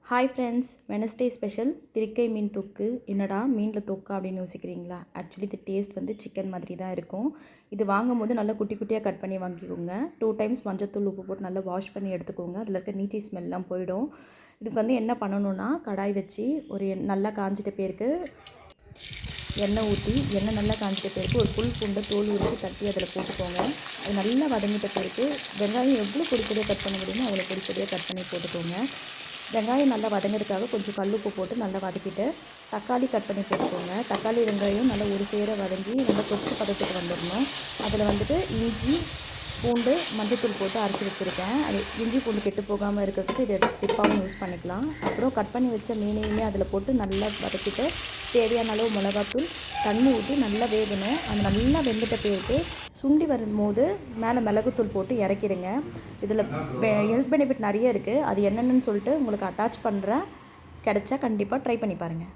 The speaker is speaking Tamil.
ஹாய் ஃப்ரெண்ட்ஸ், வெனஸ்டே ஸ்பெஷல் திருக்கை மீன் தொக்கு. என்னடா மீனில் தொக்கா அப்படின்னு யோசிக்கிறீங்களா? ஆக்சுவலி இது டேஸ்ட் வந்து சிக்கன் மாதிரி தான் இருக்கும். இது வாங்கும் போது நல்லா குட்டி குட்டியாக கட் பண்ணி வாங்கிக்கோங்க. 2 டைம்ஸ் மஞ்சத்தூள் உப்பு போட்டு நல்லா வாஷ் பண்ணி எடுத்துக்கோங்க. அதில் இருக்க நீச்சி ஸ்மெல்லாம் போயிடும். இதுக்கு வந்து என்ன பண்ணணுன்னா, கடாய் வச்சு ஒரு நல்லா காஞ்சிட்ட பேருக்கு எண்ணெய் ஊற்றி, எண்ணெய் நல்லா காஞ்சிட்ட பேருக்கு ஒரு ஃபுல் பூண்டை தோல் உரித்து தட்டி அதில் போட்டுக்கோங்க. அது நல்லா வதங்கிட்ட பேருக்கு வெங்காயம் எவ்வளோ பொடி பொடியாக கட் பண்ண முடியுமோ அவ்வளோ பொடி பொடியாக கட் பண்ணி போட்டுக்கோங்க. வெங்காயம் நல்லா வதங்கிறதுக்காக கொஞ்சம் கல்லுப்பு போட்டு நல்லா வதக்கிட்டு தக்காளி கட் பண்ணி போட்டுக்கோங்க. தக்காளி வெங்காயம் நல்லா ஒரு சேர வதங்கி நல்லா தொக்கு பதத்துக்கு வந்துடணும். அதில் வந்துட்டு இஞ்சி பூண்டு மஞ்சத்தூள் போட்டு அரைச்சி வச்சுருக்கேன். அது இஞ்சி பூண்டு கெட்டு போகாமல் இருக்கிறதுக்கு இதை டிப்பாகவும் யூஸ் பண்ணிக்கலாம். அப்புறம் கட் பண்ணி வச்ச மீனையுமே அதில் போட்டு நல்லா வதக்கிட்டு தேவையான அளவு மிளகாத்தூள் தண்ணி ஊற்றி நல்லா வேகணும். அது நல்லா வெந்துட்ட பேருக்கு சுண்டி வரும்போது மேலே மிளகுத்தூள் போட்டு இறக்கிடுங்க. இதில் ஹெல்த் பெனிஃபிட் நிறைய இருக்குது. அது என்னென்னு சொல்லிட்டு உங்களுக்கு அட்டாச் பண்ணுறேன். கிடச்சா கண்டிப்பாக ட்ரை பண்ணி பாருங்கள்.